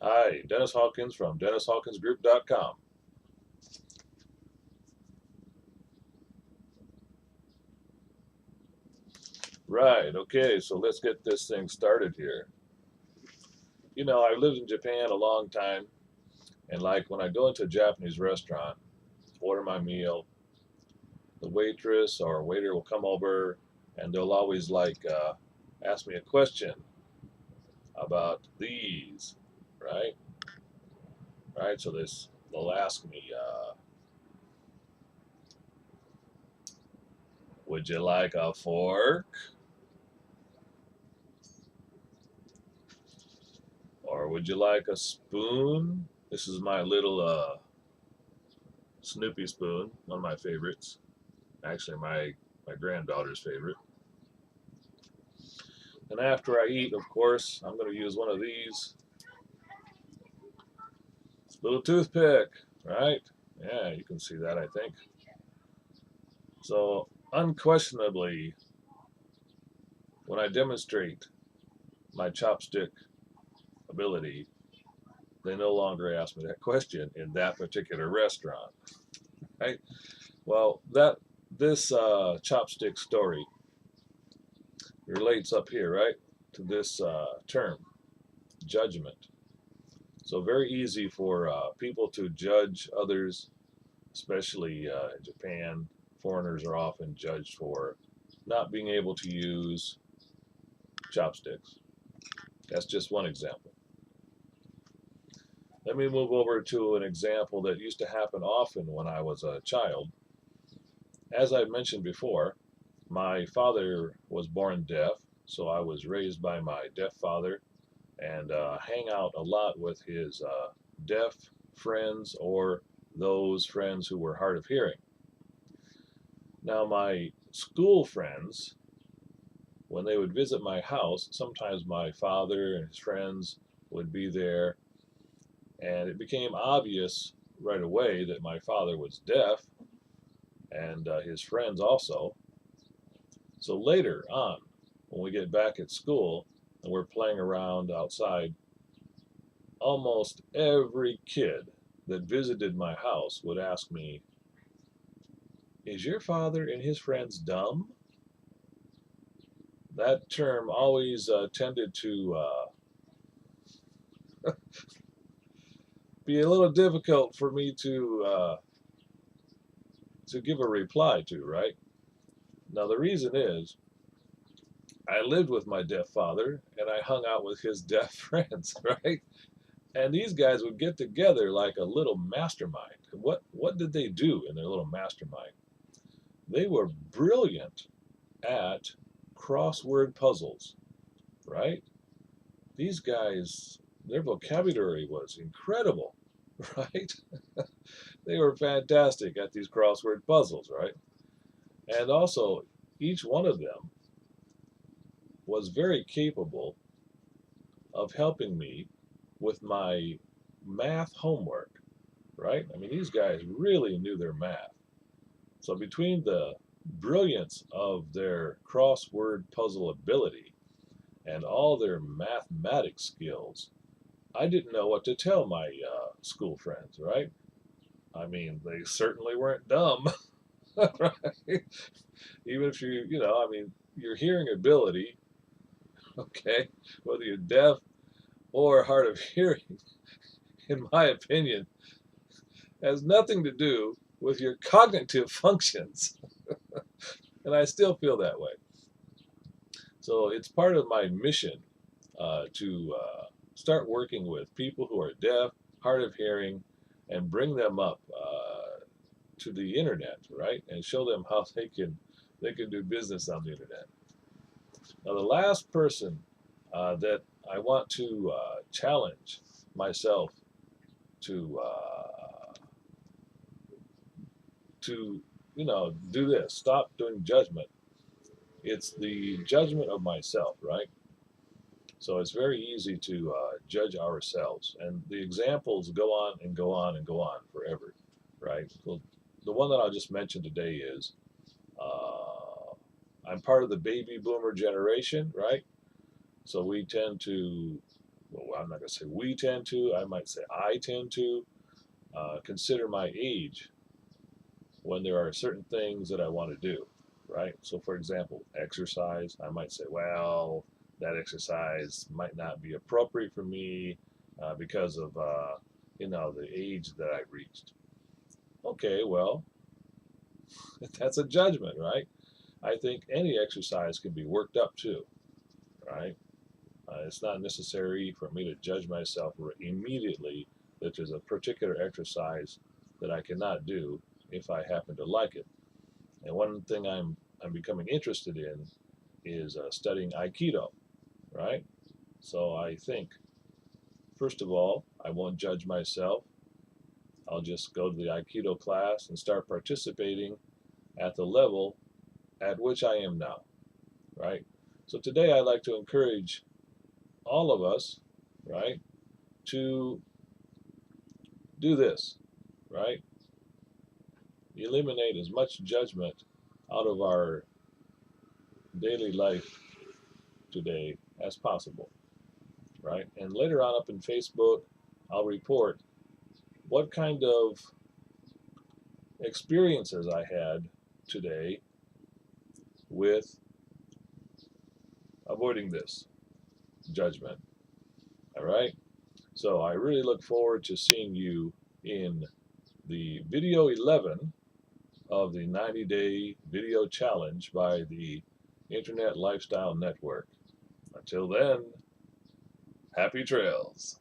Hi, Dennis Hawkins from DennisHawkinsGroup.com. Right, okay, so let's get this thing started here. I've lived in Japan a long time, and like when I go into a Japanese restaurant, order my meal, the waitress or waiter will come over and they'll always ask me a question about these, right? Right, so they'll ask me, would you like a fork? Or would you like a spoon? This is my little Snoopy spoon, one of my favorites. Actually, my granddaughter's favorite. And after I eat, of course, I'm going to use one of these. Little toothpick, right? Yeah, you can see that, I think. So, unquestionably, when I demonstrate my chopstick ability, they no longer ask me that question in that particular restaurant, right? Well, this chopstick story relates up here, right, to this term, judgment. So very easy for people to judge others, especially in Japan. Foreigners are often judged for not being able to use chopsticks. That's just one example. Let me move over to an example that used to happen often when I was a child. As I mentioned before, my father was born deaf, so I was raised by my deaf father and hang out a lot with his deaf friends or those friends who were hard of hearing. Now, my school friends, when they would visit my house, sometimes my father and his friends would be there, and it became obvious right away that my father was deaf and his friends also. So later on, when we get back at school and we're playing around outside, almost every kid that visited my house would ask me, is your father and his friends dumb? That term always tended to be a little difficult for me to give a reply to, right? Now, the reason is I lived with my deaf father and I hung out with his deaf friends, right? And these guys would get together like a little mastermind. What did they do in their little mastermind? They were brilliant at crossword puzzles, right? These guys, their vocabulary was incredible, right? They were fantastic at these crossword puzzles, right? And also, each one of them was very capable of helping me with my math homework, right? I mean, these guys really knew their math. So between the brilliance of their crossword puzzle ability and all their mathematics skills, I didn't know what to tell my school friends, right? I mean, they certainly weren't dumb, right? Even if I mean, your hearing ability, okay, whether you're deaf or hard of hearing, in my opinion, has nothing to do with your cognitive functions. And I still feel that way. So it's part of my mission to start working with people who are deaf, hard of hearing, and bring them up to the internet, right? And show them how they can do business on the internet. Now, the last person that I want to challenge myself to to do this. Stop doing judgment. It's the judgment of myself, right? So it's very easy to judge ourselves, and the examples go on and go on and go on forever, right? So the one that I'll just mention today is uh, I'm part of the baby boomer generation, right? So we tend to well, I'm not going to say we tend to, I might say I tend to consider my age when there are certain things that I want to do, right? So, for example, exercise, I might say, well, that exercise might not be appropriate for me because of, the age that I've reached. Okay, well, that's a judgment, right? I think any exercise can be worked up to, right? It's not necessary for me to judge myself immediately that there's a particular exercise that I cannot do if I happen to like it. And one thing I'm becoming interested in is studying Aikido, right? So I think, first of all, I won't judge myself. I'll just go to the Aikido class and start participating at the level at which I am now, right? So today I'd like to encourage all of us, right, to do this, right? Eliminate as much judgment out of our daily life today as possible, right? And later on up in Facebook, I'll report what kind of experiences I had today with avoiding this judgment, all right? So I really look forward to seeing you in the video 11 of the 90-day video challenge by the Internet Lifestyle Network. Until then, happy trails.